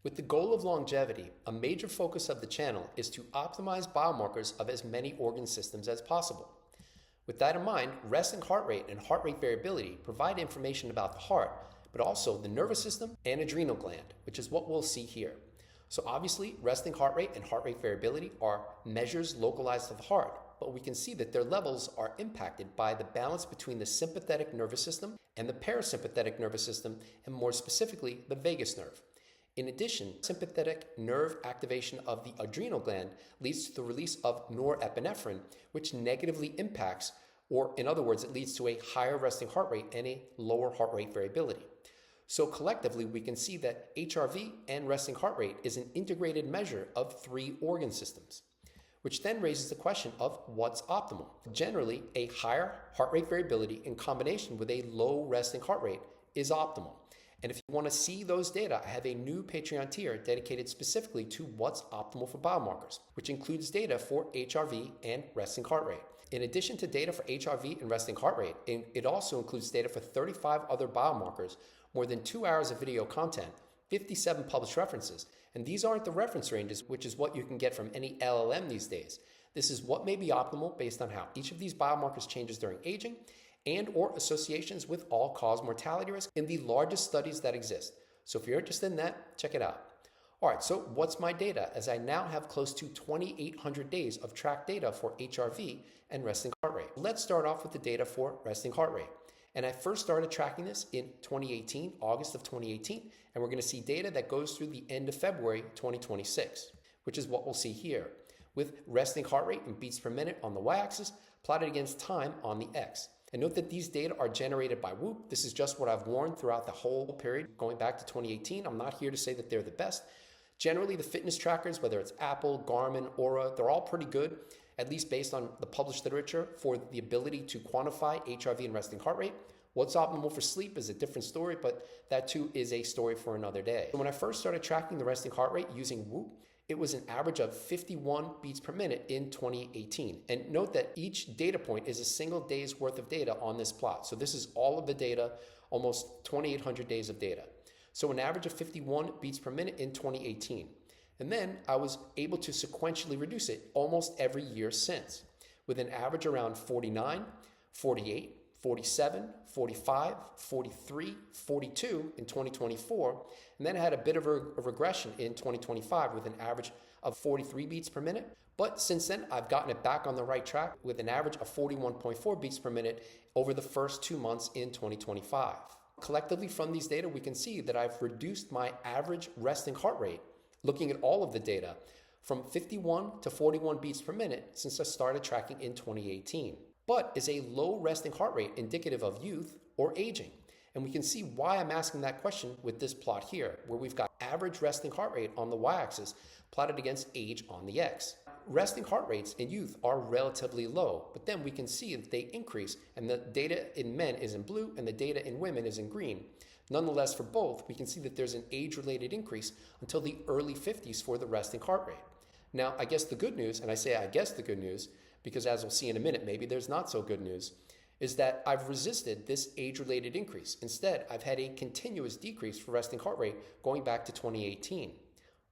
With the goal of longevity, a major focus of the channel is to optimize biomarkers of as many organ systems as possible. With that in mind, resting heart rate and heart rate variability provide information about the heart, but also the nervous system and adrenal gland, which is what we'll see here. So obviously, resting heart rate and heart rate variability are measures localized to the heart, but we can see that their levels are impacted by the balance between the sympathetic nervous system and the parasympathetic nervous system, and more specifically, the vagus nerve. In addition, sympathetic nerve activation of the adrenal gland leads to the release of norepinephrine, which negatively impacts, or in other words, it leads to a higher resting heart rate and a lower heart rate variability. So collectively, we can see that HRV and resting heart rate is an integrated measure of 3 organ systems, which then raises the question of what's optimal. Generally, a higher heart rate variability in combination with a low resting heart rate is optimal. And if you want to see those data, I have a new Patreon tier dedicated specifically to what's optimal for biomarkers, which includes data for HRV and resting heart rate. In addition to data for HRV and resting heart rate, it also includes data for 35 other biomarkers, more than 2 hours of video content, 57 published references. And these aren't the reference ranges, which is what you can get from any LLM these days. This is what may be optimal based on how each of these biomarkers changes during aging and or associations with all-cause mortality risk in the largest studies that exist. So if you're interested in that, check it out. All right, so what's my data? As I now have close to 2,800 days of tracked data for HRV and resting heart rate. Let's start off with the data for resting heart rate. And I first started tracking this in 2018, August of 2018, and we're gonna see data that goes through the end of February 2026, which is what we'll see here, with resting heart rate in beats per minute on the y-axis plotted against time on the x. And note that these data are generated by Whoop. This is just what I've worn throughout the whole period, going back to 2018. I'm not here to say that they're the best. Generally, the fitness trackers, whether it's Apple, Garmin, Oura, they're all pretty good, at least based on the published literature for the ability to quantify HRV and resting heart rate. What's optimal for sleep is a different story, but that too is a story for another day. When I first started tracking the resting heart rate using Whoop, it was an average of 51 beats per minute in 2018. And note that each data point is a single day's worth of data on this plot. So this is all of the data, almost 2,800 days of data. So an average of 51 beats per minute in 2018. And then I was able to sequentially reduce it almost every year since, with an average around 49, 48, 47, 45, 43, 42 in 2024, and then I had a bit of a regression in 2025 with an average of 43 beats per minute. But since then, I've gotten it back on the right track with an average of 41.4 beats per minute over the first 2 months in 2025. Collectively from these data, we can see that I've reduced my average resting heart rate, looking at all of the data, from 51 to 41 beats per minute since I started tracking in 2018. But is a low resting heart rate indicative of youth or aging? And we can see why I'm asking that question with this plot here, where we've got average resting heart rate on the y-axis plotted against age on the x. Resting heart rates in youth are relatively low, but then we can see that they increase, and the data in men is in blue and the data in women is in green. Nonetheless, for both, we can see that there's an age-related increase until the early 50s for the resting heart rate. Now, I guess the good news, and I say I guess the good news, because as we'll see in a minute, maybe there's not so good news, is that I've resisted this age-related increase. Instead, I've had a continuous decrease for resting heart rate going back to 2018.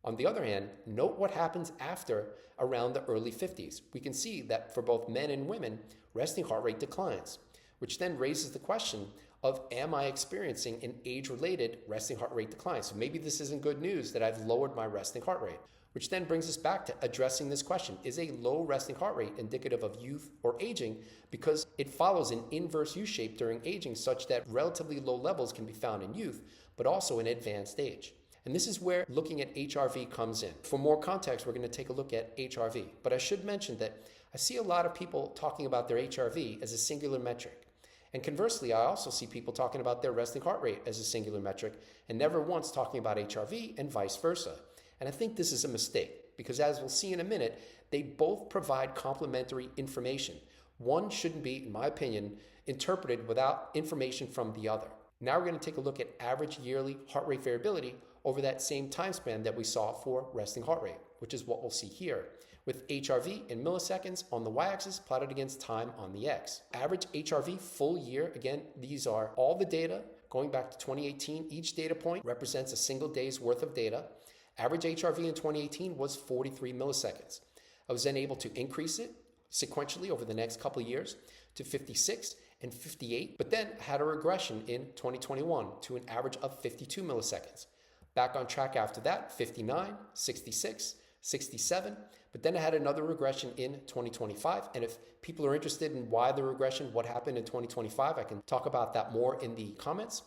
On the other hand, note what happens after around the early 50s. We can see that for both men and women, resting heart rate declines, which then raises the question of, am I experiencing an age-related resting heart rate decline? So maybe this isn't good news that I've lowered my resting heart rate, which then brings us back to addressing this question. Is a low resting heart rate indicative of youth or aging? Because it follows an inverse U-shape during aging such that relatively low levels can be found in youth, but also in advanced age. And this is where looking at HRV comes in. For more context, we're going to take a look at HRV. But I should mention that I see a lot of people talking about their HRV as a singular metric. And conversely, I also see people talking about their resting heart rate as a singular metric and never once talking about HRV and vice versa. And I think this is a mistake because, as we'll see in a minute, they both provide complementary information. One shouldn't be, in my opinion, interpreted without information from the other. Now we're going to take a look at average yearly heart rate variability over that same time span that we saw for resting heart rate, which is what we'll see here, with HRV in milliseconds on the y-axis plotted against time on the x. Average HRV full year, again, these are all the data going back to 2018. Each data point represents a single day's worth of data. Average HRV in 2018 was 43 milliseconds. I was then able to increase it sequentially over the next couple of years to 56 and 58, but then had a regression in 2021 to an average of 52 milliseconds. Back on track after that, 59, 66, 67, but then I had another regression in 2025. And if people are interested in why the regression, what happened in 2025, I can talk about that more in the comments.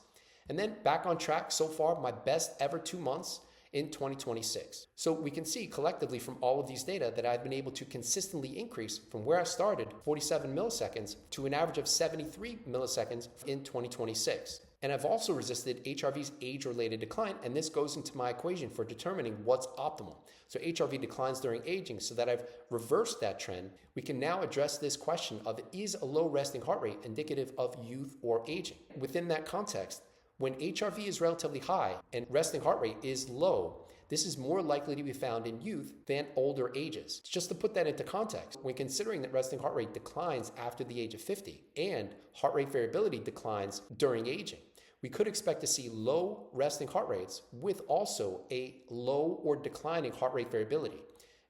And then back on track so far, my best ever 2 months in 2026. So we can see collectively from all of these data that I've been able to consistently increase from where I started, 47 milliseconds, to an average of 73 milliseconds in 2026. And I've also resisted HRV's age-related decline, and this goes into my equation for determining what's optimal. So HRV declines during aging, so that I've reversed that trend. We can now address this question of, is a low resting heart rate indicative of youth or aging? Within that context, when HRV is relatively high and resting heart rate is low, this is more likely to be found in youth than older ages. Just to put that into context, when considering that resting heart rate declines after the age of 50 and heart rate variability declines during aging, we could expect to see low resting heart rates with also a low or declining heart rate variability.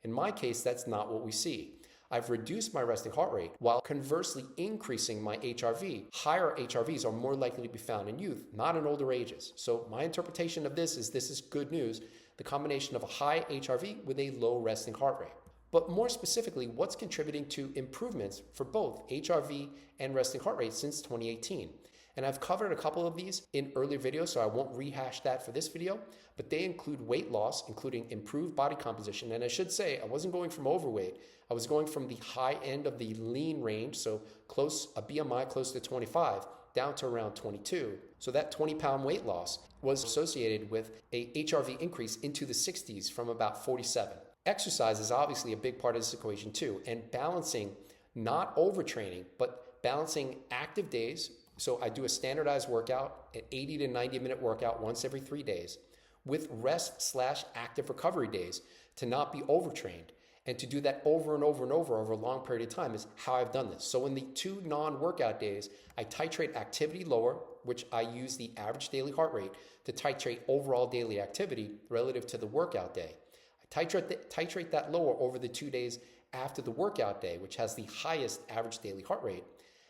In my case, that's not what we see. I've reduced my resting heart rate while conversely increasing my HRV. Higher HRVs are more likely to be found in youth, not in older ages. So my interpretation of this is good news, the combination of a high HRV with a low resting heart rate. But more specifically, what's contributing to improvements for both HRV and resting heart rate since 2018? And I've covered a couple of these in earlier videos, so I won't rehash that for this video, but they include weight loss, including improved body composition. And I should say, I wasn't going from overweight. I was going from the high end of the lean range, so a BMI close to 25, down to around 22. So that 20-pound weight loss was associated with a HRV increase into the 60s from about 47. Exercise is obviously a big part of this equation too, and balancing, not overtraining, but balancing active days. So I do a standardized workout, an 80 to 90 minute workout once every 3 days with rest/active recovery days to not be overtrained. And to do that over and over and over a long period of time is how I've done this. So in the 2 non-workout days, I titrate activity lower, which I use the average daily heart rate to titrate overall daily activity relative to the workout day. I titrate that lower over the 2 days after the workout day, which has the highest average daily heart rate.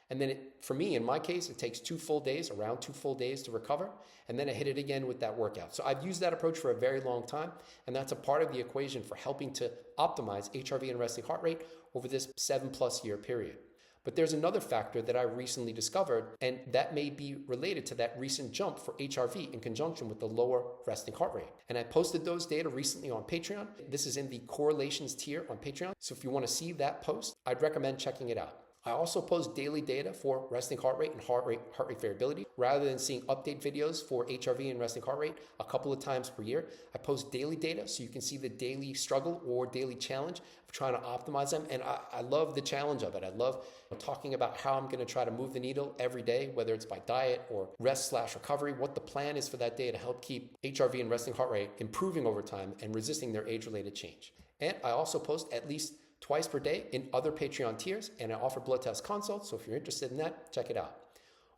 And then for me, in my case, it takes 2 full days, around 2 full days to recover. And then I hit it again with that workout. So I've used that approach for a very long time. And that's a part of the equation for helping to optimize HRV and resting heart rate over this 7+ year period. But there's another factor that I recently discovered, and that may be related to that recent jump for HRV in conjunction with the lower resting heart rate. And I posted those data recently on Patreon. This is in the correlations tier on Patreon. So if you want to see that post, I'd recommend checking it out. I also post daily data for resting heart rate and heart rate variability. Rather than seeing update videos for HRV and resting heart rate a couple of times per year, I post daily data so you can see the daily struggle or daily challenge of trying to optimize them. And I love the challenge of it. I love talking about how I'm going to try to move the needle every day, whether it's by diet or rest/recovery, what the plan is for that day to help keep HRV and resting heart rate improving over time and resisting their age-related change. And I also post at least twice per day in other Patreon tiers, and I offer blood test consults, so if you're interested in that, check it out.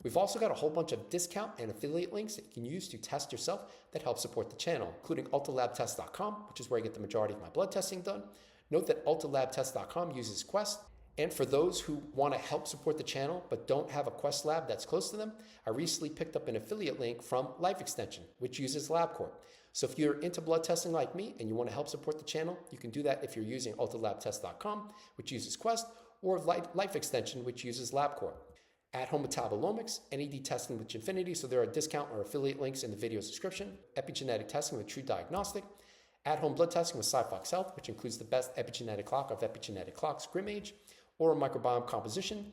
We've also got a whole bunch of discount and affiliate links that you can use to test yourself that help support the channel, including ultralabtest.com, which is where I get the majority of my blood testing done. Note that ultralabtest.com uses Quest, and for those who want to help support the channel but don't have a Quest lab that's close to them, I recently picked up an affiliate link from Life Extension, which uses LabCorp. So if you're into blood testing like me and you want to help support the channel, you can do that if you're using ultralabtest.com, which uses Quest, or Life Extension, which uses LabCorp. At-home metabolomics, NAD testing with Infinity, so there are discount or affiliate links in the video's description. Epigenetic testing with True Diagnostic. At-home blood testing with SciFox Health, which includes the best epigenetic clock of epigenetic clocks, GrimAge. Oral microbiome composition.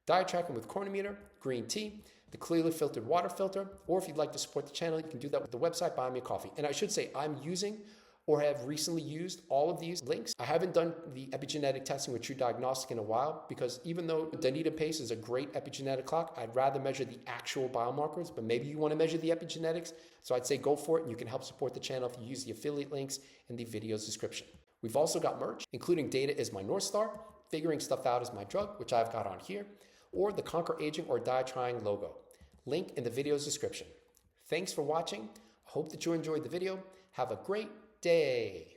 Diet tracking with Cornometer, green tea, the clearly filtered water filter, or if you'd like to support the channel, you can do that with the website Buy Me a Coffee. And I should say I'm using or have recently used all of these links. I haven't done the epigenetic testing with True Diagnostic in a while because even though Dunedin Pace is a great epigenetic clock, I'd rather measure the actual biomarkers, but maybe you want to measure the epigenetics. So I'd say go for it, and you can help support the channel if you use the affiliate links in the video's description. We've also got merch, including Data is my North Star, Figuring Stuff Out is my drug, which I've got on here, or the ConquerAging or Die Trying logo. Link in the video's description. Thanks for watching. I hope that you enjoyed the video. Have a great day.